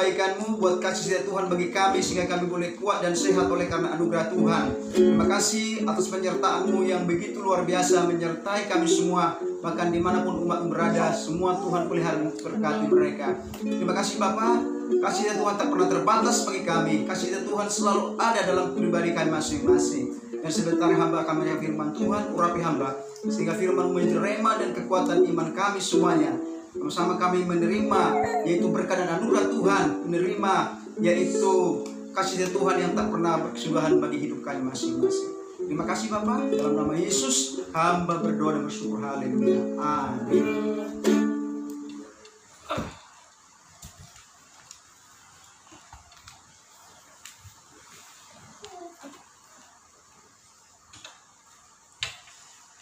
kebaikan-Mu, buat kasih setia Tuhan bagi kami sehingga kami boleh kuat dan sehat oleh karena anugerah Tuhan. Terima kasih atas penyertaan-Mu yang begitu luar biasa menyertai kami semua, bahkan dimanapun umat berada, semua Tuhan pelihara berkati mereka. Terima kasih Bapa, kasih setia Tuhan tak pernah terbatas bagi kami, kasih setia Tuhan selalu ada dalam pribadi kami masing-masing. Dan sebentar hamba akan menyampaikan firman Tuhan, urapi hamba, sehingga firman menjadi rema dan kekuatan iman kami semuanya. Sama-sama kami menerima yaitu berkat dan anugerah Tuhan, menerima yaitu kasih Tuhan yang tak pernah berkesudahan bagi hidup kami masing-masing. Terima kasih Bapa, dalam nama Yesus hamba berdoa dan bersyukur. Haleluya. Amin.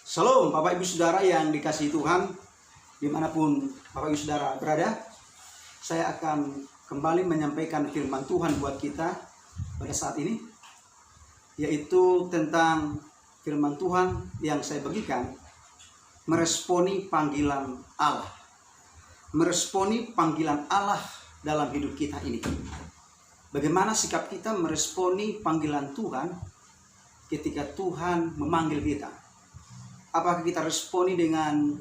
Shalom Bapak Ibu Saudara yang dikasihi Tuhan, dimanapun Bapak Ibu Saudara berada. Saya akan kembali menyampaikan firman Tuhan buat kita pada saat ini, yaitu tentang firman Tuhan yang saya bagikan, meresponi panggilan Allah. Meresponi panggilan Allah dalam hidup kita ini. Bagaimana sikap kita meresponi panggilan Tuhan ketika Tuhan memanggil kita? Apakah kita responi dengan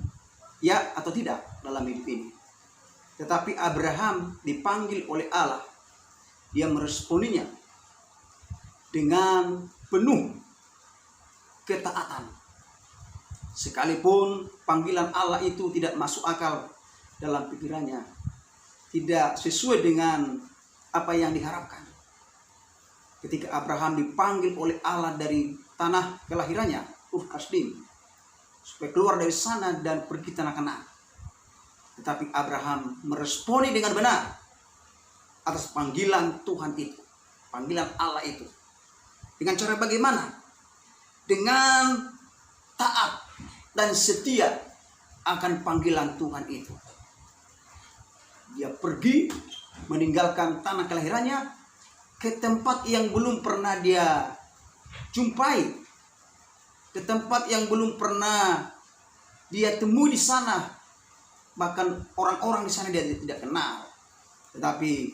ya atau tidak dalam hidup ini? Tetapi Abraham dipanggil oleh Allah, dia meresponinya dengan penuh ketaatan. Sekalipun panggilan Allah itu tidak masuk akal dalam pikirannya, tidak sesuai dengan apa yang diharapkan. Ketika Abraham dipanggil oleh Allah dari tanah kelahirannya, Kasdim, supaya keluar dari sana dan pergi tanah Kanaan. Tetapi Abraham meresponi dengan benar atas panggilan Tuhan itu, panggilan Allah itu. Dengan cara bagaimana? Dengan taat dan setia akan panggilan Tuhan itu. Dia pergi meninggalkan tanah kelahirannya ke tempat yang belum pernah dia jumpai, ke tempat yang belum pernah dia temui di sana, bahkan orang-orang di sana dia tidak kenal. Tetapi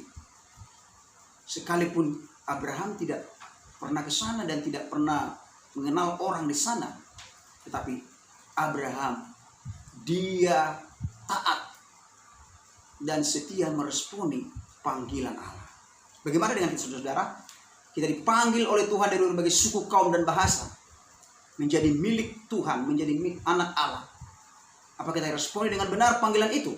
sekalipun Abraham tidak pernah ke sana dan tidak pernah mengenal orang di sana, tetapi Abraham dia taat dan setia meresponi panggilan Allah. Bagaimana dengan kita saudara? Kita dipanggil oleh Tuhan dari berbagai suku, kaum dan bahasa, menjadi milik Tuhan, menjadi milik anak Allah. Apa kita responi dengan benar panggilan itu?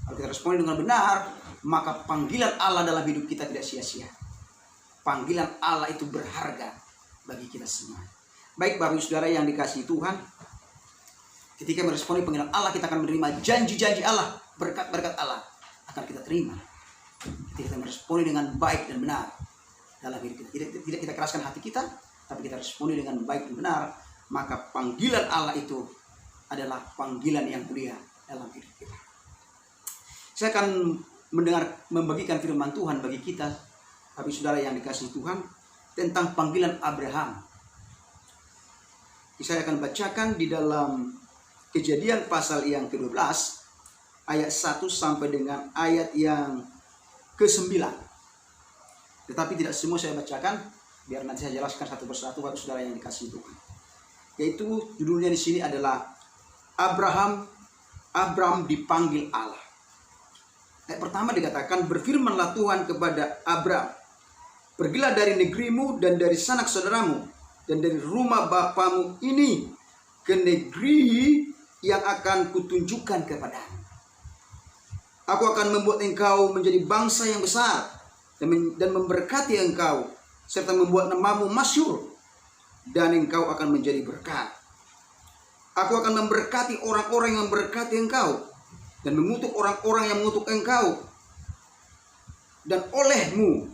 Kalau kita responi dengan benar, maka panggilan Allah dalam hidup kita tidak sia-sia. Panggilan Allah itu berharga bagi kita semua. Baik Bapak Ibu Saudara yang dikasihi Tuhan, ketika meresponi panggilan Allah, kita akan menerima janji-janji Allah, berkat-berkat Allah akan kita terima. Ketika kita meresponi dengan baik dan benar dalam hidup kita, tidak kita keraskan hati kita, tapi kita responi dengan baik dan benar, maka panggilan Allah itu adalah panggilan yang mulia dalam hidup kita. Saya akan membagikan firman Tuhan bagi kita, Bapak Saudara yang dikasihi Tuhan, tentang panggilan Abraham. Saya akan bacakan di dalam Kejadian pasal yang ke-12, ayat 1 sampai dengan ayat yang ke-9. Tetapi tidak semua saya bacakan, biar nanti saya jelaskan satu persatu Bapak Saudara yang dikasihi Tuhan. Yaitu judulnya di sini adalah Abram dipanggil Allah. Ayat pertama dikatakan, berfirmanlah Tuhan kepada Abram, pergilah dari negerimu dan dari sanak saudaramu dan dari rumah bapamu ini ke negeri yang akan kutunjukkan kepadamu. Aku akan membuat engkau menjadi bangsa yang besar dan memberkati engkau, serta membuat namamu masyhur, dan engkau akan menjadi berkat. Aku akan memberkati orang-orang yang memberkati engkau, dan mengutuk orang-orang yang mengutuk engkau. Dan olehmu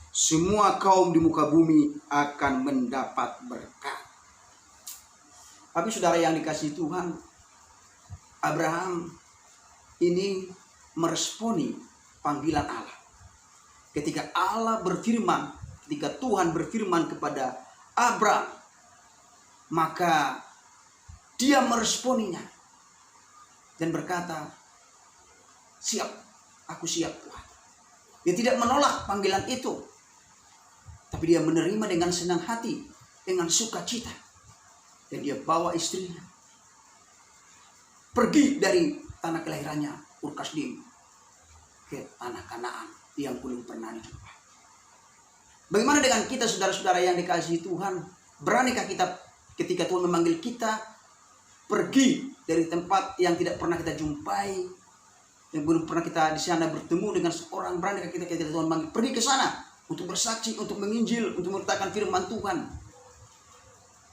semua kaum di muka bumi akan mendapat berkat. Tapi saudara yang dikasihi Tuhan, Abraham ini meresponi panggilan Allah. Ketika Allah berfirman, ketika Tuhan berfirman kepada Abram, maka dia meresponinya dan berkata, siap, aku siap Tuhan. Dia tidak menolak panggilan itu, tapi dia menerima dengan senang hati, dengan sukacita. Dan dia bawa istrinya pergi dari tanah kelahirannya Ur Kasdim ke tanah Kanaan yang belum pernah dijumpai. Bagaimana dengan kita, saudara-saudara yang dikasihi Tuhan? Beranikah kita ketika Tuhan memanggil kita pergi dari tempat yang tidak pernah kita jumpai, yang belum pernah kita di sana bertemu dengan seorang? Beranikah kita ketika Tuhan memanggil pergi ke sana untuk bersaksi, untuk menginjil, untuk memberitakan firman Tuhan?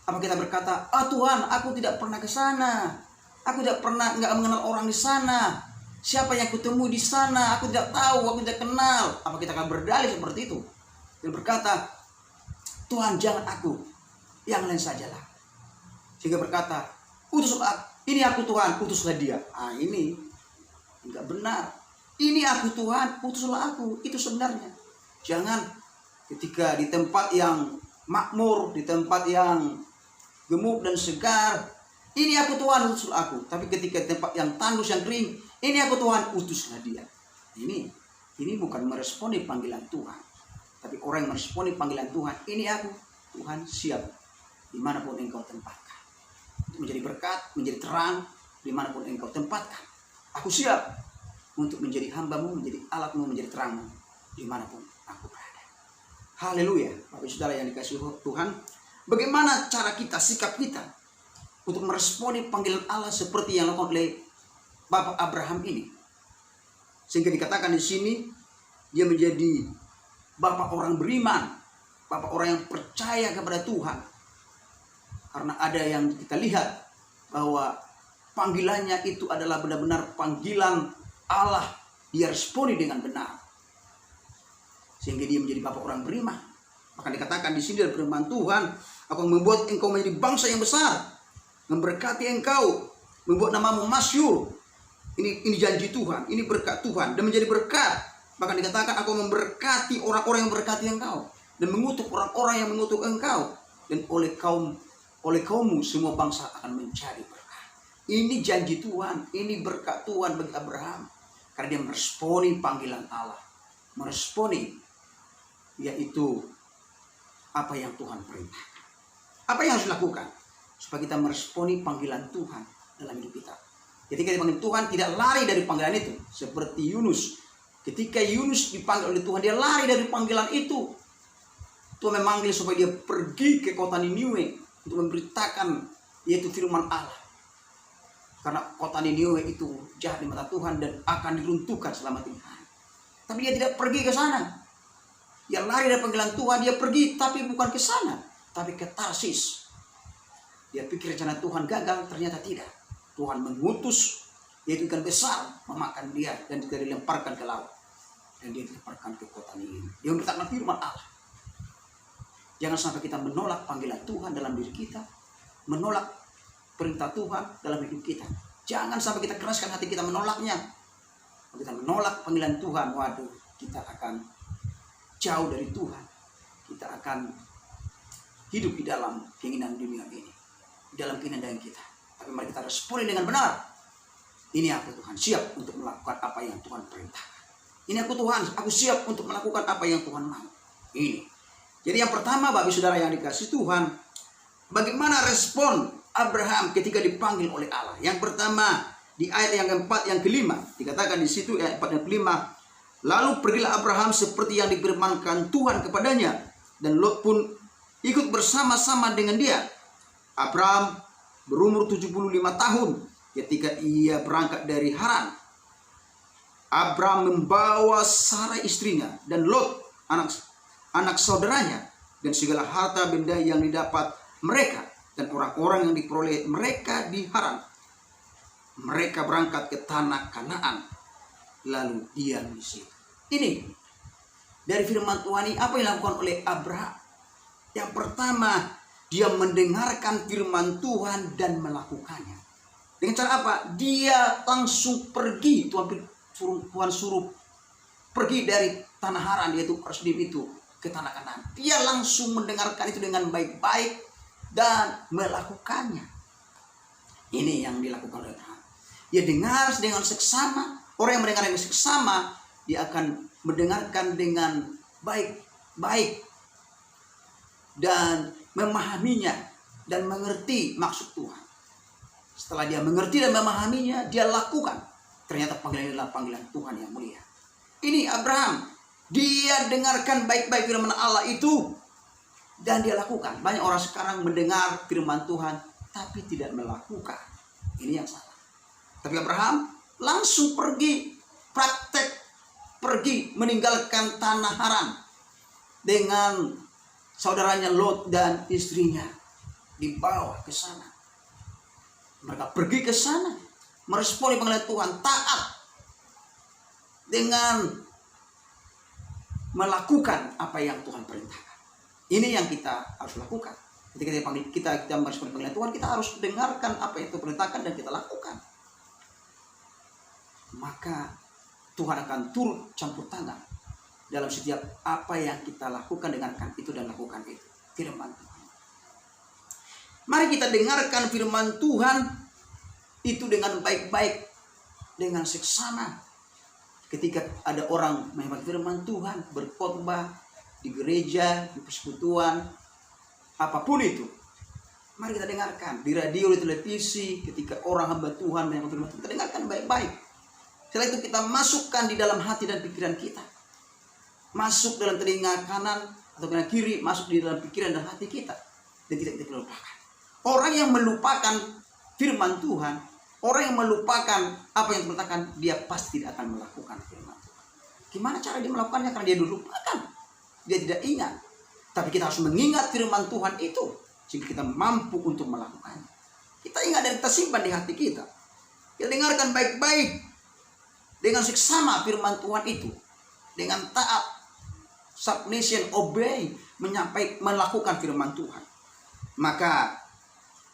Apa kita berkata, Tuhan, aku tidak pernah ke sana, aku tidak pernah, nggak mengenal orang di sana, siapa yang kutemu di sana, aku tidak tahu, aku tidak kenal. Apa kita akan berdalih seperti itu dan berkata, Tuhan, jangan aku, yang lain sajalah? Sehingga berkata, utuslah, ini aku Tuhan, utuslah dia. Ini enggak benar. Ini aku Tuhan, utuslah aku. Itu sebenarnya. Jangan ketika di tempat yang makmur, di tempat yang gemuk dan segar, ini aku Tuhan, utuslah aku. Tapi ketika di tempat yang tandus, yang kering, ini aku Tuhan, utuslah dia. Ini bukan meresponi panggilan Tuhan. Tapi orang yang meresponi panggilan Tuhan, ini aku Tuhan, siap dimanapun engkau tempatkan. Untuk menjadi berkat, menjadi terang, dimanapun engkau tempatkan. Aku siap untuk menjadi hambamu, menjadi alatmu, menjadi terangmu, dimanapun aku berada. Haleluya. Bapak saudara yang dikasihi Tuhan, bagaimana cara kita, sikap kita untuk meresponi panggilan Allah seperti yang dilakukan oleh Bapak Abraham ini? Sehingga dikatakan di sini, dia menjadi bapak orang beriman, bapak orang yang percaya kepada Tuhan. Karena ada yang kita lihat bahwa panggilannya itu adalah benar-benar panggilan Allah, dia responi dengan benar. Sehingga dia menjadi bapak orang beriman. Maka dikatakan di sini dalam firman Tuhan, aku membuat engkau menjadi bangsa yang besar, memberkati engkau, membuat namamu masyhur. Ini janji Tuhan, ini berkat Tuhan, dan menjadi berkat. Maka dikatakan, aku memberkati orang-orang yang memberkati engkau, dan mengutuk orang-orang yang mengutuk engkau, dan oleh kaummu semua bangsa akan menjadi berkat. Ini janji Tuhan, ini berkat Tuhan bagi Abraham, karena dia meresponi panggilan Allah, meresponi yaitu apa yang Tuhan perintahkan. Apa yang harus dilakukan supaya kita meresponi panggilan Tuhan dalam hidup kita? Ketika dipanggil Tuhan, tidak lari dari panggilan itu. Seperti Yunus, ketika Yunus dipanggil oleh Tuhan, dia lari dari panggilan itu. Tuhan memanggil supaya dia pergi ke kota Niniwe untuk memberitakan yaitu firman Allah. Karena kota Niniwe itu jahat di mata Tuhan dan akan diruntuhkan selama 3 hari. Tapi dia tidak pergi ke sana. Dia lari dari panggilan Tuhan, dia pergi tapi bukan ke sana, tapi ke Tarsis. Dia pikir rencana Tuhan gagal, ternyata tidak. Tuhan mengutus yaitu ikan besar memakan dia dan juga dilemparkan ke laut. Dan dia dilemparkan ke kota Niniwe. Dia memberitakan firman Allah. Jangan sampai kita menolak panggilan Tuhan dalam diri kita, menolak perintah Tuhan dalam hidup kita. Jangan sampai kita keraskan hati kita menolaknya. Kalau kita menolak panggilan Tuhan, waduh, kita akan jauh dari Tuhan. Kita akan hidup di dalam keinginan dunia ini, di dalam keinginan kita. Tapi mari kita responi dengan benar. Ini aku Tuhan, siap untuk melakukan apa yang Tuhan perintahkan. Ini aku Tuhan, aku siap untuk melakukan apa yang Tuhan mau. Ini. Jadi yang pertama, Bapak Saudara yang dikasihi Tuhan, bagaimana respon Abraham ketika dipanggil oleh Allah? Yang pertama, di ayat yang keempat, yang kelima, dikatakan di situ ayat 4 dan 5, lalu pergilah Abraham seperti yang difirmankan Tuhan kepadanya, dan Lot pun ikut bersama-sama dengan dia. Abraham berumur 75 tahun ketika ia berangkat dari Haran. Abraham membawa Sarai istrinya dan Lot anak saudaranya dan segala harta benda yang didapat mereka dan orang-orang yang diperoleh mereka di Haran. Mereka berangkat ke tanah Kanaan lalu diam di situ. Ini dari firman Tuhan ini apa yang dilakukan oleh Abraham? Yang pertama, dia mendengarkan firman Tuhan dan melakukannya. Dengan cara apa? Dia langsung pergi. Tuhan suruh pergi dari tanah Haran, yaitu Kasdim itu, ke tanah Kanaan. Dia langsung mendengarkan itu dengan baik-baik dan melakukannya. Ini yang dilakukan oleh Abraham. Dia dengar dengan seksama. Orang yang mendengar dengan seksama, dia akan mendengarkan dengan baik-baik dan memahaminya dan mengerti maksud Tuhan. Setelah dia mengerti dan memahaminya, dia lakukan. Ternyata panggilan ini adalah panggilan Tuhan yang mulia. Ini Abraham, dia dengarkan baik-baik firman Allah itu dan dia lakukan. Banyak orang sekarang mendengar firman Tuhan tapi tidak melakukan. Ini yang salah. Tapi Abraham langsung pergi, pergi meninggalkan tanah Haran dengan saudaranya Lot dan istrinya, dibawa ke sana. Mereka pergi ke sana, meresponi panggilan Tuhan, taat dengan melakukan apa yang Tuhan perintahkan. Ini yang kita harus lakukan. Ketika kita meresponi panggilan Tuhan, kita harus dengarkan apa yang Tuhan perintahkan dan kita lakukan. Maka Tuhan akan turut campur tangan dalam setiap apa yang kita lakukan, dengarkan itu dan lakukan itu. Firman Tuhan. Mari kita dengarkan firman Tuhan itu dengan baik-baik, dengan seksama. Ketika ada orang menyampaikan firman Tuhan, berkhotbah di gereja, di persekutuan, apapun itu, mari kita dengarkan di radio, di televisi. Ketika orang hamba Tuhan menyampaikan firman Tuhan, kita dengarkan baik-baik. Setelah itu kita masukkan di dalam hati dan pikiran kita, masuk dalam telinga kanan atau telinga kiri, masuk di dalam pikiran dan hati kita, dan tidak kita lupakan. Orang yang melupakan firman Tuhan, orang yang melupakan apa yang diperintahkan, dia pasti tidak akan melakukan firman Tuhan. Gimana cara dia melakukannya? Karena dia lupakan, dia tidak ingat. Tapi kita harus mengingat firman Tuhan itu sehingga kita mampu untuk melakukannya. Kita ingat dan kita simpan di hati kita. Kita dengarkan baik-baik dengan seksama firman Tuhan itu, dengan taat, submission, obey, melakukan firman Tuhan. Maka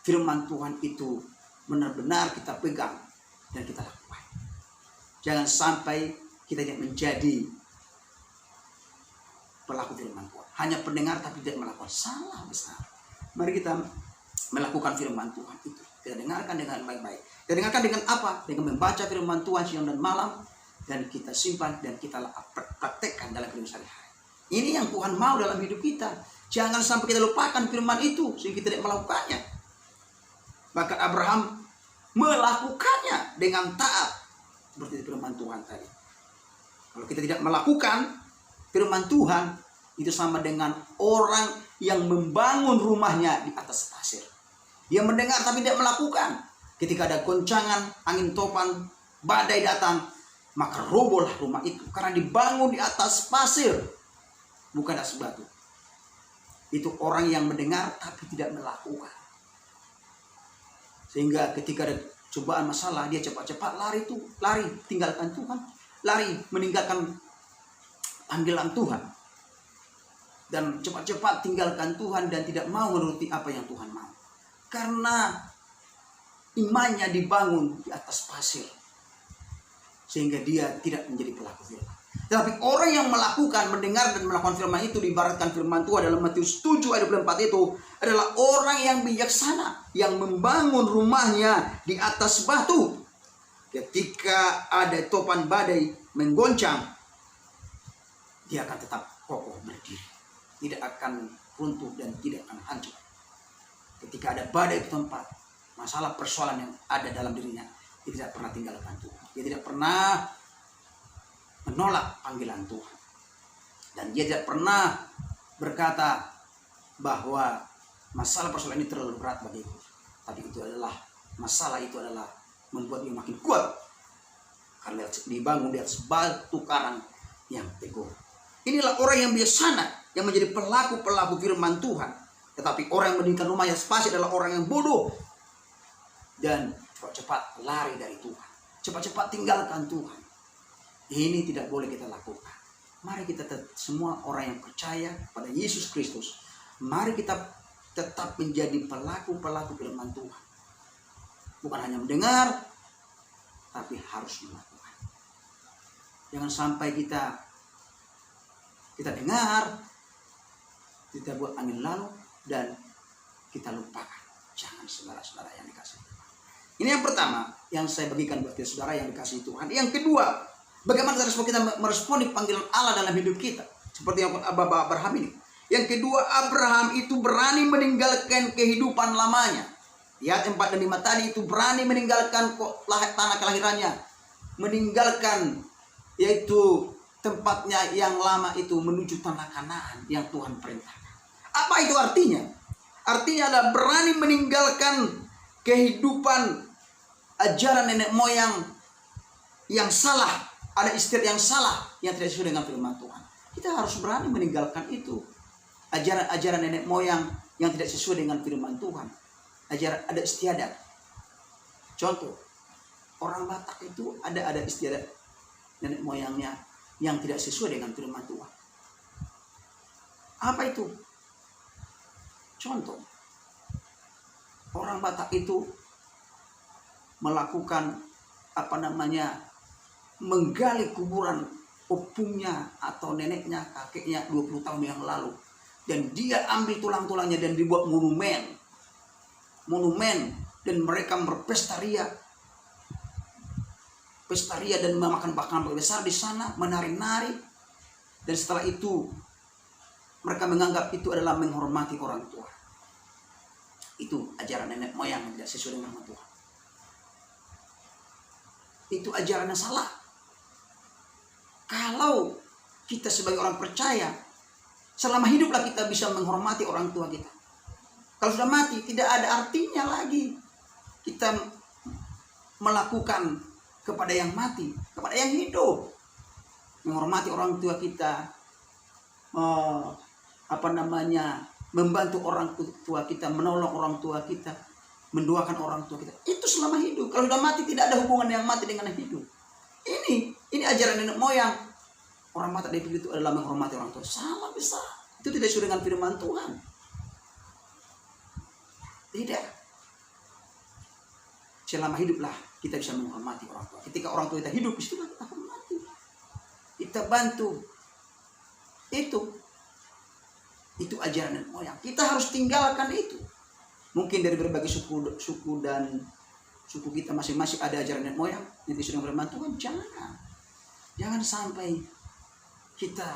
firman Tuhan itu benar-benar kita pegang dan kita lakukan. Jangan sampai kita tidak menjadi pelaku firman Tuhan, hanya pendengar tapi tidak melakukan. Salah besar. Mari kita melakukan firman Tuhan itu. Kita dengarkan dengan baik-baik. Kita dengarkan dengan apa? Dengan membaca firman Tuhan siang dan malam, dan kita simpan dan kita praktekkan dalam kehidupan sehari-hari. Ini yang Tuhan mau dalam hidup kita. Jangan sampai kita lupakan firman itu sehingga kita tidak melakukannya. Maka Abraham melakukannya dengan taat seperti firman Tuhan tadi. Kalau kita tidak melakukan firman Tuhan, itu sama dengan orang yang membangun rumahnya di atas pasir. Dia mendengar tapi tidak melakukan. Ketika ada goncangan, angin topan, badai datang, maka robohlah rumah itu karena dibangun di atas pasir, bukan atas batu. Itu orang yang mendengar tapi tidak melakukan. Sehingga ketika ada cobaan masalah, dia cepat-cepat lari tinggalkan Tuhan, lari meninggalkan panggilan Tuhan, dan cepat-cepat tinggalkan Tuhan dan tidak mau menuruti apa yang Tuhan mau, karena imannya dibangun di atas pasir, sehingga dia tidak menjadi pelaku firman. Tetapi orang yang melakukan, mendengar dan melakukan firman itu, diibaratkan firman Tuhan dalam Matius 7 ayat 24 itu adalah orang yang bijaksana, yang membangun rumahnya di atas batu. Ketika ada topan badai menggoncang, dia akan tetap kokoh berdiri, tidak akan runtuh dan tidak akan hancur. Ketika ada badai di tempat, masalah persoalan yang ada dalam dirinya, dia tidak pernah tinggalkan Tuhan. Dia tidak pernah menolak panggilan Tuhan. Dan dia tidak pernah berkata bahwa masalah persoalan ini terlalu berat bagiku. Tapi itu adalah, masalah itu adalah membuat dia makin kuat, karena dibangun di atas batu karang yang teguh. Inilah orang yang bijaksana, yang menjadi pelaku-pelaku firman Tuhan. Tetapi orang yang mendirikan rumahnya pasti adalah orang yang bodoh dan cepat-cepat lari dari Tuhan, cepat-cepat tinggalkan Tuhan. Ini tidak boleh kita lakukan. Mari kita semua orang yang percaya pada Yesus Kristus, mari kita tetap menjadi pelaku-pelaku firman Tuhan. Bukan hanya mendengar, tapi harus melakukan. Jangan sampai kita dengar, kita buat angin lalu, dan kita lupakan. Jangan, saudara-saudara yang dikasihi Tuhan. Ini yang pertama yang saya bagikan buat saudara yang dikasihi Tuhan. Yang kedua, Bagaimana respon kita meresponi panggilan Allah dalam hidup kita? Seperti yang Bapak Abraham ini. Yang kedua, Abraham itu berani meninggalkan kehidupan lamanya. Ayat 4 dan 5 tadi itu berani meninggalkan tanah kelahirannya. Meninggalkan yaitu tempatnya yang lama itu menuju tanah Kanaan yang Tuhan perintahkan. Apa itu artinya? Artinya adalah berani meninggalkan kehidupan ajaran nenek moyang yang salah. Ada istilah yang salah yang tidak sesuai dengan firman Tuhan. Kita harus berani meninggalkan itu. Ajaran-ajaran nenek moyang yang tidak sesuai dengan firman Tuhan. Ajaran ada istiadat. Contoh, orang Batak itu ada istiadat nenek moyangnya yang tidak sesuai dengan firman Tuhan. Apa itu? Contoh, orang Batak itu melakukan menggali kuburan opungnya atau neneknya, kakeknya 20 tahun yang lalu. Dan dia ambil tulang-tulangnya dan dibuat monumen. Dan mereka berpesta ria dan memakan makanan besar di sana, menari-nari. Dan setelah itu mereka menganggap itu adalah menghormati orang tua. Itu ajaran nenek moyang yang tidak sesuai dengan Tuhan. Itu ajaran yang salah. Kalau kita sebagai orang percaya, selama hiduplah kita bisa menghormati orang tua kita. Kalau sudah mati, tidak ada artinya lagi kita melakukan kepada yang mati, kepada yang hidup. Menghormati orang tua kita, membantu orang tua kita, menolong orang tua kita, mendoakan orang tua kita. Itu selama hidup. Kalau sudah mati, tidak ada hubungan yang mati dengan yang hidup. Ini ajaran nenek moyang. Orang Batak itu adalah menghormati orang tua. Salah besar. Itu tidak sesuai dengan firman Tuhan. Tidak. Selama hiduplah kita bisa menghormati orang tua. Ketika orang tua kita hidup, istilah kita hormati. Kita bantu. Itu ajaran nenek moyang. Kita harus tinggalkan itu. Mungkin dari berbagai suku dan suku kita masing-masing ada ajaran nenek moyang yang tidak sesuai dengan firman Tuhan. Jangan sampai kita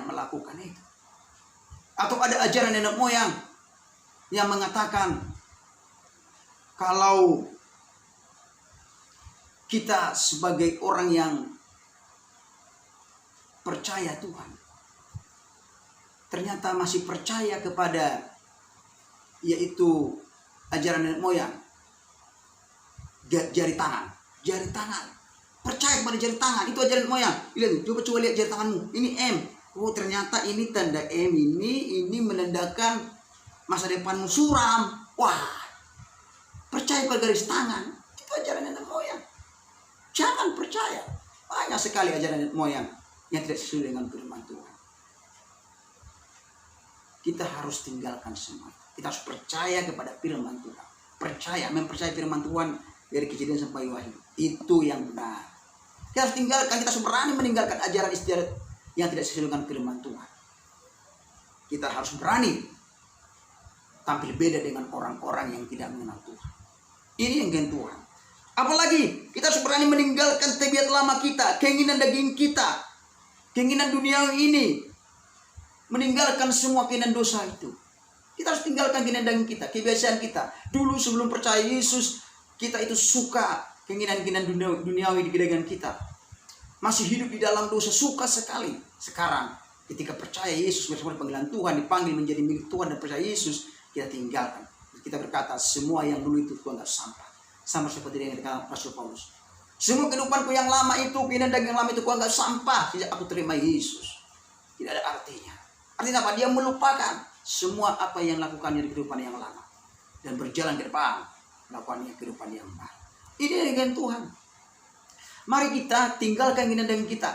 melakukan itu. Atau ada ajaran nenek moyang yang mengatakan kalau kita sebagai orang yang percaya Tuhan, ternyata masih percaya kepada yaitu ajaran nenek moyang, jari tangan, percaya kepada jari tangan, itu ajaran moyang. Lihat, coba lihat jari tanganmu, ini M. Oh, ternyata ini tanda M ini menandakan masa depanmu suram. Wah, percaya pada garis tangan, itu ajaran nenek moyang. Jangan percaya. Banyak sekali ajaran nenek moyang yang tidak sesuai dengan firman Tuhan. Kita harus tinggalkan semua. Kita harus percaya kepada firman Tuhan. Mempercayai firman Tuhan dari Kejadian sampai Wahyu. Itu yang benar. Kita harus tinggalkan, kita harus berani meninggalkan ajaran istiadat yang tidak sesuai dengan firman Tuhan. Kita harus berani tampil beda dengan orang-orang yang tidak mengenal Tuhan. Ini yang gen Tuhan. Apalagi kita harus berani meninggalkan tabiat lama kita, keinginan daging kita, keinginan duniawi ini. Meninggalkan semua keinginan dosa itu. Kita harus tinggalkan keinginan daging kita, kebiasaan kita. Dulu sebelum percaya Yesus, kita itu suka keinginan-keinginan duniawi di kedagingan kita. Masih hidup di dalam dosa, suka sekali. Sekarang ketika percaya Yesus bersama panggilan Tuhan, dipanggil menjadi milik Tuhan dan percaya Yesus, kita tinggalkan. Kita berkata semua yang dulu itu Tuhan anggap sampah. Sama seperti yang dikatakan Rasul Paulus. Semua kehidupanku yang lama itu, keinginan daging yang lama itu Tuhan anggap sampah sejak aku terima Yesus. Tidak ada artinya. Artinya apa? Dia melupakan semua apa yang lakukannya di kehidupan yang lama dan berjalan ke depan melakukannya kehidupan yang baru. Ini dengan Tuhan. Mari kita tinggalkan keinginan daging kita.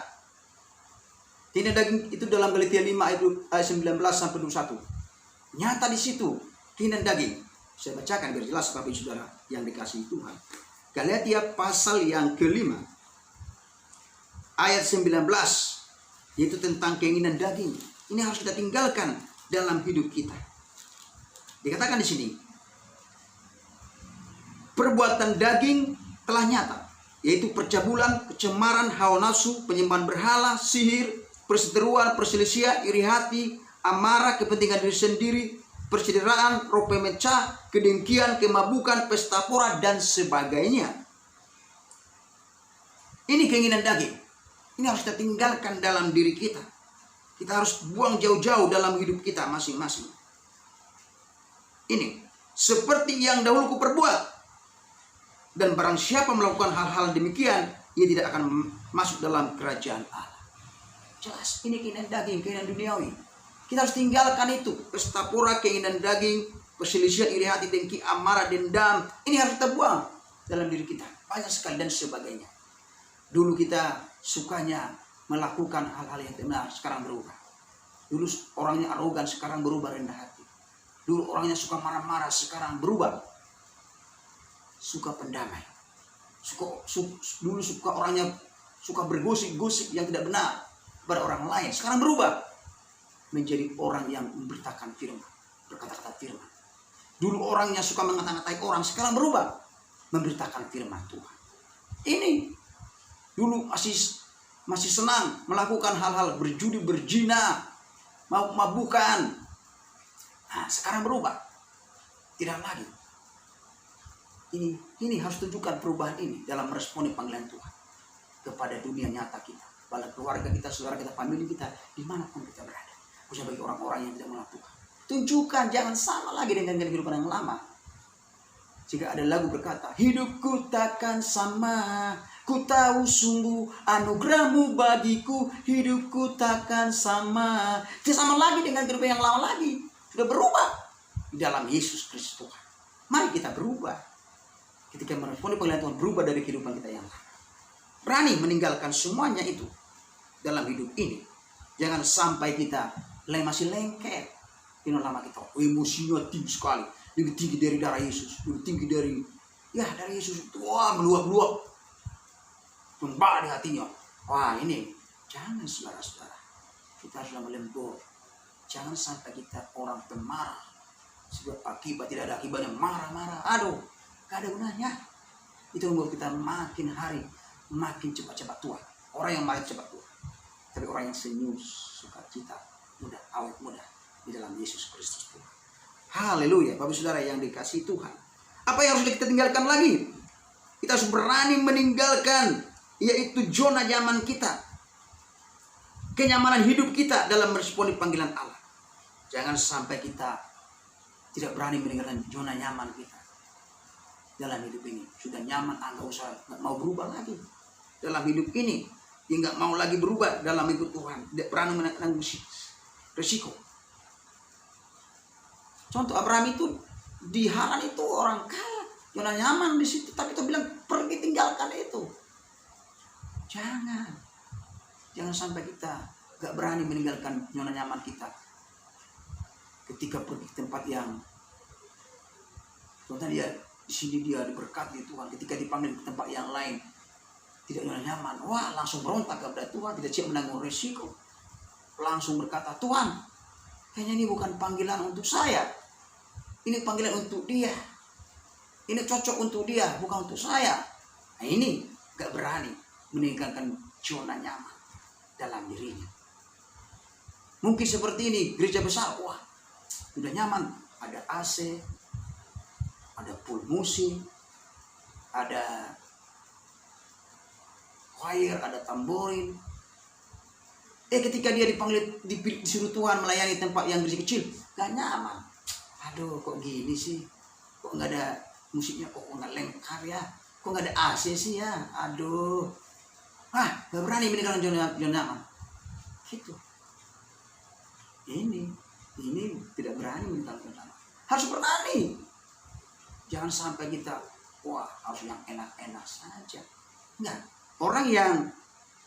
Keinginan daging itu dalam Galatia 5 ayat 19 sampai 21. Nyata di situ keinginan daging. Saya bacakan biar jelas Bapak Ibu Saudara yang dikasihi Tuhan. Galatia pasal yang kelima ayat 19, yaitu tentang keinginan daging. Ini harus kita tinggalkan dalam hidup kita. Dikatakan di sini, perbuatan daging telah nyata, yaitu percabulan, kecemaran, hawa nafsu, penyembahan berhala, sihir, perseteruan, perselisihan, iri hati, amarah, kepentingan diri sendiri, percederaan, roh pemecah, kedengkian, kemabukan, pesta pora, dan sebagainya. Ini keinginan daging. Ini harus kita tinggalkan dalam diri kita. Kita harus buang jauh-jauh dalam hidup kita masing-masing. Ini seperti yang dahulu kuperbuat. Dan barang siapa melakukan hal-hal demikian, ia tidak akan masuk dalam kerajaan Allah. Jelas, ini keinginan daging, keinginan duniawi. Kita harus tinggalkan itu. Pesta pora, keinginan daging, perselisihan, iri hati, dengki, amarah, dendam. Ini harus kita buang dalam diri kita. Banyak sekali dan sebagainya. Dulu kita sukanya melakukan hal-hal yang benar, sekarang berubah. Dulu orangnya arogan, sekarang berubah rendah hati. Dulu orangnya suka marah-marah, sekarang berubah. Suka pendamai. Dulu suka orangnya suka bergosip-gosip yang tidak benar kepada orang lain. Sekarang berubah menjadi orang yang memberitakan firman, berkata-kata firman. Dulu orangnya suka mengata-ngatai orang, sekarang berubah memberitakan firman Tuhan. Ini dulu masih senang melakukan hal-hal berjudi, berzina, mabuk-mabukan. Nah, sekarang berubah. Tidak lagi. Ini harus tunjukkan perubahan ini dalam meresponi panggilan Tuhan kepada dunia nyata kita, pada keluarga kita, saudara kita, famili kita, dimanapun kita berada. Khususnya bagi orang-orang yang tidak melakukan. Tunjukkan, jangan sama lagi dengan kehidupan yang lama. Jika ada lagu berkata, hidupku takkan sama, ku tahu sungguh anugerahmu bagiku, hidupku takkan sama. Tidak sama lagi dengan kehidupan yang lama lagi. Sudah berubah di dalam Yesus Kristus Tuhan. Mari kita berubah. Ketika meresponi panggilan Tuhan, berubah dari kehidupan kita yang lama. Berani meninggalkan semuanya itu dalam hidup ini. Jangan sampai kita masih lengket. Ini lama kita emosinya tinggi sekali. Lebih tinggi dari darah Yesus. Lebih tinggi dari Yesus itu. Wah, meluap-luap. Tumpah di hatinya. Wah, ini. Jangan saudara-saudara. Kita harus melembut. Jangan sampai kita orang pemarah. Sebab akibat tidak ada akibatnya. Marah-marah. Aduh. Gak ada gunanya. Itu membuat kita makin hari makin cepat-cepat tua. Orang yang makin cepat tua. Tapi orang yang senyum, sukacita, mudah, awet muda di dalam Yesus Kristus Tuhan. Haleluya, Bapak Saudara yang dikasihi Tuhan. Apa yang harus kita tinggalkan lagi? Kita harus berani meninggalkan, yaitu zona nyaman kita. Kenyamanan hidup kita dalam meresponi panggilan Allah. Jangan sampai kita tidak berani meninggalkan zona nyaman kita. Dalam hidup ini sudah nyaman, nggak mau berubah lagi dalam hidup ini. Dia nggak mau lagi berubah dalam hidup Tuhan. Tidak berani menanggung risiko. Contoh Abraham itu di Haran itu orang kaya, zona nyaman di situ, tapi itu bilang pergi tinggalkan itu. Jangan sampai kita nggak berani meninggalkan zona nyaman kita. Ketika pergi ke tempat yang contohnya dia di sini dia diberkati Tuhan, ketika dipanggil ke tempat yang lain tidak nyaman, wah langsung berontak kepada Tuhan, tidak siap menanggung risiko, langsung berkata, Tuhan, kayaknya ini bukan panggilan untuk saya, ini panggilan untuk dia, ini cocok untuk dia, bukan untuk saya. Nah, ini gak berani meninggalkan zona nyaman dalam dirinya. Mungkin seperti ini, gereja besar, wah sudah nyaman, ada AC, ada pool musik, ada choir, ada tamborin. Ketika dia dipanggil, disuruh Tuhan melayani tempat yang gereja kecil, gak nyaman. Aduh, kok gini sih? Kok nggak ada musiknya? Kok nggak lengkap ya? Kok nggak ada AC sih ya? Aduh, gak berani meninggalkan zona nyaman. Gitu. Ini tidak berani meninggalkan zona nyaman. Harus berani. Jangan sampai kita, harus yang enak-enak saja. Enggak. Orang yang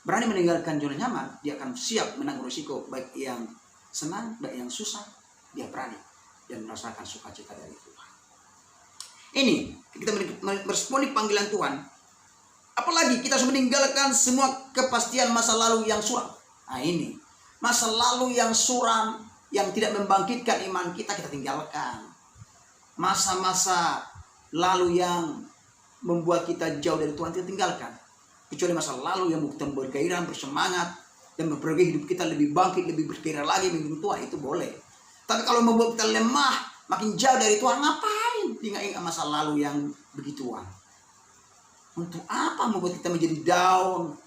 berani meninggalkan zona nyaman, dia akan siap menanggung risiko, baik yang senang, baik yang susah, dia berani dan merasakan sukacita dari Tuhan. Ini kita meresponi panggilan Tuhan. Apalagi kita harus meninggalkan semua kepastian masa lalu yang suram. Nah ini, masa lalu yang suram, yang tidak membangkitkan iman kita tinggalkan. Masa-masa lalu yang membuat kita jauh dari Tuhan kita tinggalkan. Kecuali masa lalu yang kita bergairah, bersemangat, dan memperbaiki hidup kita lebih bangkit, lebih bergairah lagi mengikuti Tuhan, itu boleh. Tapi kalau membuat kita lemah, makin jauh dari Tuhan, ngapain ingat-ingat masa lalu yang begituan? Untuk apa membuat kita menjadi down,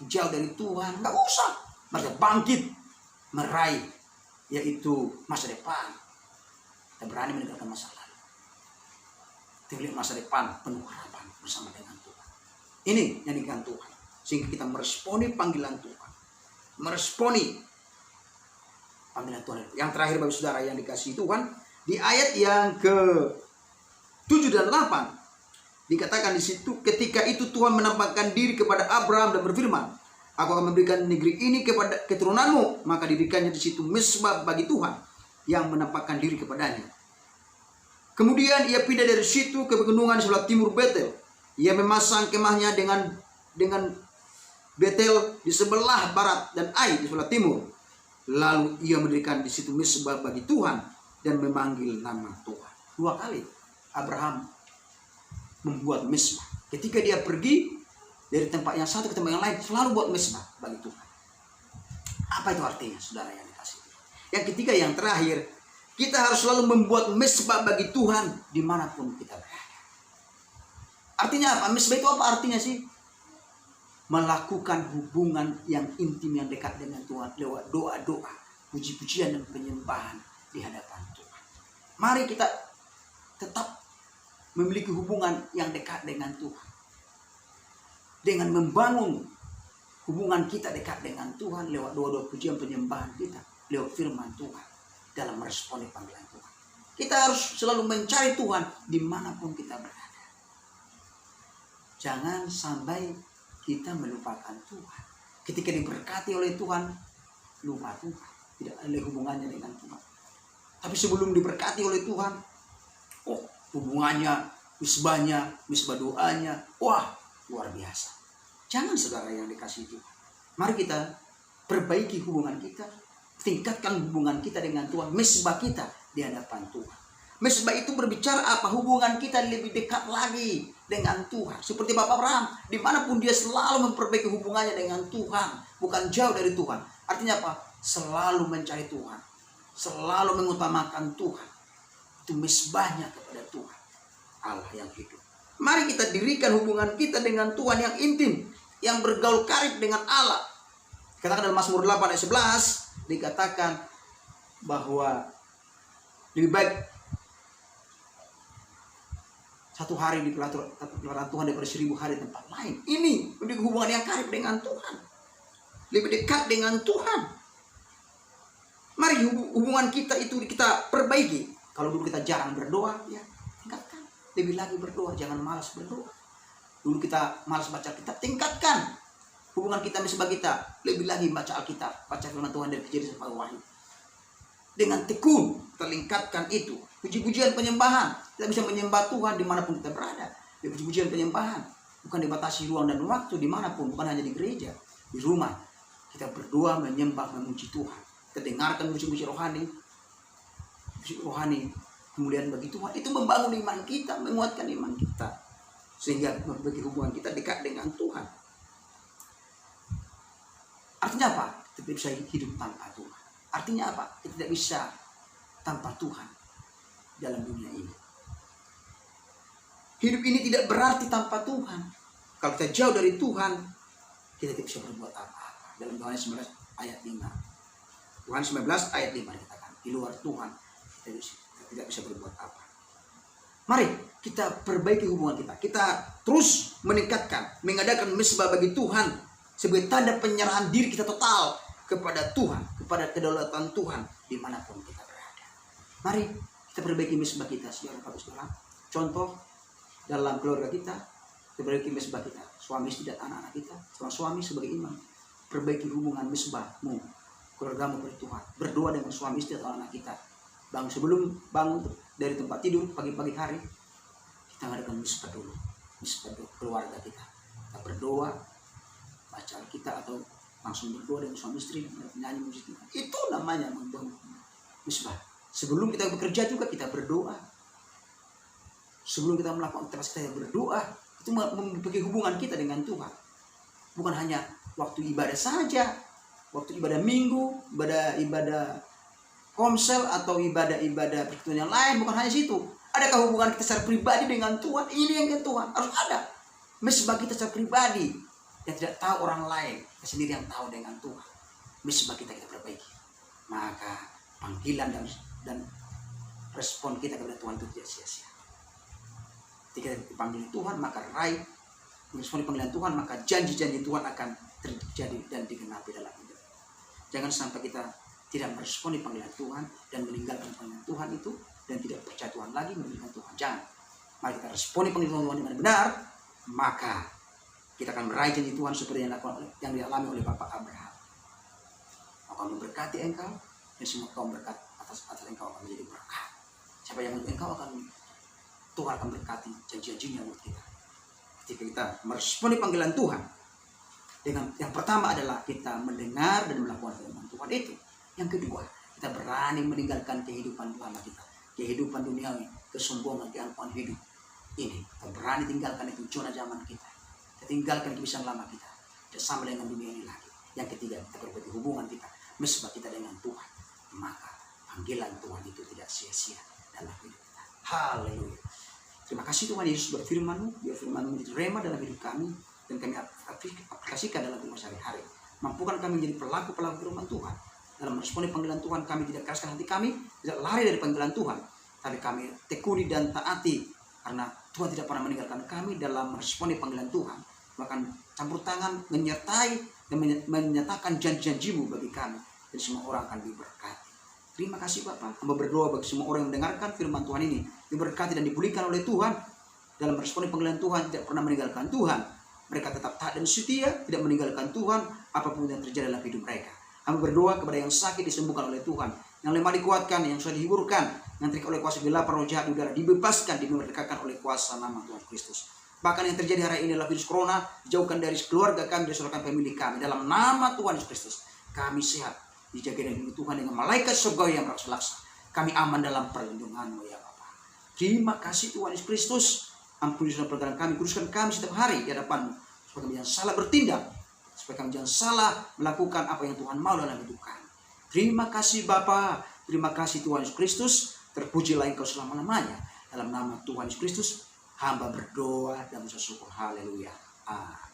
jauh dari Tuhan? Nggak usah. Mari bangkit, meraih, yaitu masa depan. Kita berani meninggalkan masa lalu. Kita lihat masa depan penuh harapan bersama dengan Tuhan. Ini yang diinginkan Tuhan. Sehingga kita meresponi panggilan Tuhan. Meresponi panggilan Tuhan. Yang terakhir Bapak Saudara yang dikasihi Tuhan, di ayat yang ke-7 dan 8 dikatakan di situ, ketika itu Tuhan menampakkan diri kepada Abraham dan berfirman, aku akan memberikan negeri ini kepada keturunanmu. Maka didirikannya di situ mezbah bagi Tuhan yang menampakkan diri kepadanya. Kemudian ia pindah dari situ ke pegunungan di sebelah timur Betel. Ia memasang kemahnya dengan Betel di sebelah barat dan Ai di sebelah timur. Lalu ia mendirikan di situ mezbah bagi Tuhan dan memanggil nama Tuhan. 2 kali Abraham membuat mezbah. Ketika dia pergi dari tempat yang satu ke tempat yang lain, selalu buat mezbah bagi Tuhan. Apa itu artinya, saudara yang dikasihi? Yang ketiga, yang terakhir, kita harus selalu membuat mezbah bagi Tuhan dimanapun kita berada. Artinya apa? Mezbah itu apa artinya sih? Melakukan hubungan yang intim, yang dekat dengan Tuhan lewat doa-doa, puji-pujian dan penyembahan di hadapan Tuhan. Mari kita tetap memiliki hubungan yang dekat dengan Tuhan. Dengan membangun hubungan kita dekat dengan Tuhan lewat doa-doa pujian penyembahan kita, lewat firman Tuhan, dalam meresponi panggilan Tuhan. Kita harus selalu mencari Tuhan dimanapun kita berada. Jangan sampai kita melupakan Tuhan. Ketika diberkati oleh Tuhan, lupa Tuhan. Tidak ada hubungannya dengan Tuhan. Tapi sebelum diberkati oleh Tuhan, hubungannya, misbahnya, misbah doanya, wah, luar biasa. Jangan, saudara yang dikasihi Tuhan. Mari kita perbaiki hubungan kita, tingkatkan hubungan kita dengan Tuhan, misbah kita di hadapan Tuhan. Misbah itu berbicara apa? Hubungan kita lebih dekat lagi dengan Tuhan. Seperti Bapak Abraham, dimanapun dia selalu memperbaiki hubungannya dengan Tuhan, bukan jauh dari Tuhan. Artinya apa? Selalu mencari Tuhan, selalu mengutamakan Tuhan. Itu misbahnya kepada Tuhan, Allah yang hidup. Mari kita dirikan hubungan kita dengan Tuhan yang intim, yang bergaul karib dengan Allah. Katakan dalam Mazmur 8 ayat 11, dikatakan bahwa lebih baik satu hari di pelataran Tuhan daripada 1000 hari di tempat lain. Ini memiliki hubungan yang karib dengan Tuhan, lebih dekat dengan Tuhan. Mari hubungan kita itu kita perbaiki. Kalau dulu kita jarang berdoa, ya tingkatkan. Lebih lagi berdoa, jangan malas berdoa. Dulu kita malas baca kitab, tingkatkan hubungan kita sebagai kita. Lebih lagi baca Alkitab, baca firman Tuhan dari Kejadian sampai Wahyu. Dengan tekun terlingkatkan itu. Puji-pujian penyembahan. Kita bisa menyembah Tuhan dimanapun kita berada. Di puji-pujian penyembahan. Bukan dibatasi ruang dan waktu dimanapun. Bukan hanya di gereja. Di rumah. Kita berdoa, menyembah, memuji Tuhan. Kita dengarkan musik-musik rohani. Musik rohani. Kemudian bagi Tuhan. Itu membangun iman kita. Menguatkan iman kita. Sehingga membagi hubungan kita dekat dengan Tuhan. Artinya apa? Kita bisa hidup tanpa Tuhan. Artinya apa? Kita tidak bisa tanpa Tuhan dalam dunia ini. Hidup ini tidak berarti tanpa Tuhan. Kalau kita jauh dari Tuhan, kita tidak bisa berbuat apa-apa. Dalam Yohanes 19 ayat 5. Yohanes 19 ayat 5 dikatakan, di luar Tuhan kita tidak bisa berbuat apa. Mari kita perbaiki hubungan kita. Kita terus meningkatkan, mengadakan mezbah bagi Tuhan sebagai tanda penyerahan diri kita total kepada Tuhan, kepada kedaulatan Tuhan dimanapun kita berada. Mari kita perbaiki mezbah kita, saudara. Contoh dalam keluarga kita, perbaiki mezbah kita, suami istri dan anak-anak kita. Seorang suami sebagai imam, perbaiki hubungan mezbahmu, keluargamu kepada Tuhan. Berdoa dengan suami istri atau anak kita. Sebelum bangun dari tempat tidur pagi-pagi hari, kita ngadakan mezbah dulu, mezbah keluarga kita. Kita berdoa, baca kita atau langsung berdoa dengan suami istri, menyanyi musik. Itu namanya membangun mezbah. Sebelum kita bekerja juga kita berdoa. Sebelum kita melakukan aktivitas kita berdoa, itu memiliki hubungan kita dengan Tuhan. Bukan hanya waktu ibadah saja, waktu ibadah minggu, ibadah komsel atau ibadah persekutuan yang lain, bukan hanya situ. Adakah hubungan kita secara pribadi dengan Tuhan? Ini yang ke Tuhan harus ada. Mesbah kita secara pribadi yang tidak tahu orang lain, kita sendiri yang tahu dengan Tuhan. Mesbah kita perbaiki. Maka panggilan dan respon kita kepada Tuhan itu tidak sia-sia. Ketika dipanggil Tuhan, maka meresponi panggilan Tuhan, maka janji-janji Tuhan akan terjadi dan digenapi dalam hidup. Jangan sampai kita tidak meresponi panggilan Tuhan dan meninggalkan panggilan Tuhan itu dan tidak percaya Tuhan lagi meninggalkan Tuhan. Jangan. Mari kita responi panggilan Tuhan dengan benar, maka kita akan meraih janji Tuhan seperti yang dialami oleh Bapak Abraham. Akan memberkati engkau dan semua kaum berkat atas engkau akan menjadi berkat. Siapa yang engkau Tuhan akan berkati janji-janjinya buat kita. Ketika kita meresponi panggilan Tuhan, dengan yang pertama adalah kita mendengar dan melakukan firman Tuhan itu. Yang kedua, kita berani meninggalkan kehidupan lama kita, kehidupan duniawi, kesombongan, keangkuhan hidup ini. Kita berani tinggalkan itu zona zaman kita. Kita tinggalkan kebiasaan lama kita. Kita sama dengan dunia ini lagi. Yang ketiga, kita berbagi hubungan kita, mesbah kita dengan Tuhan. Maka panggilan Tuhan itu tidak sia-sia dalam hidup kita. Haleluya. Terima kasih Tuhan Yesus buat firman-Mu. Biar firman-Mu menjadi rema dalam hidup kami. Dan kami aplikasikan dalam kehidupan sehari-hari. Mampukan kami menjadi pelaku-pelaku firman Tuhan. Dalam meresponi panggilan Tuhan, kami tidak keraskan hati kami, tidak lari dari panggilan Tuhan. Tapi kami tekuni dan taati. Karena Tuhan tidak pernah meninggalkan kami dalam meresponi panggilan Tuhan. Bahkan campur tangan, menyertai, dan menyatakan janji-janji-Mu bagi kami. Dan semua orang akan diberkati. Terima kasih Bapak. Hamba berdoa bagi semua orang yang mendengarkan firman Tuhan ini. Diberkati dan dipulihkan oleh Tuhan. Dalam meresponi panggilan Tuhan, tidak pernah meninggalkan Tuhan. Mereka tetap taat dan setia, tidak meninggalkan Tuhan, apapun yang terjadi dalam hidup mereka. Hamba berdoa kepada yang sakit disembuhkan oleh Tuhan, yang lemah dikuatkan, yang sudah dihiburkan, yang terikat oleh kuasa gelap, roh jahat udara dibebaskan, dimerdekakan oleh kuasa nama Tuhan Kristus. Bahkan yang terjadi hari ini adalah virus corona, dijauhkan dari keluarga kami, diseluruhkan pemilik kami. Dalam nama Tuhan Yesus Kristus, kami sehat, dijaga dan dilindungi Tuhan dengan malaikat surgawi yang beraksa-laksa. Kami aman dalam perlindungan-Mu ya Bapa. Terima kasih Tuhan Yesus Kristus. Ampuni dosa pelanggaran kami, kuduskan kami setiap hari di hadapan-Mu, supaya kami jangan salah bertindak, supaya kami jangan salah melakukan apa yang Tuhan mau dalam hidup kami. Terima kasih Bapa, terima kasih Tuhan Yesus Kristus, terpujilah Engkau selama-lamanya. Dalam nama Tuhan Yesus Kristus, hamba berdoa dan bersyukur. Haleluya. Amin.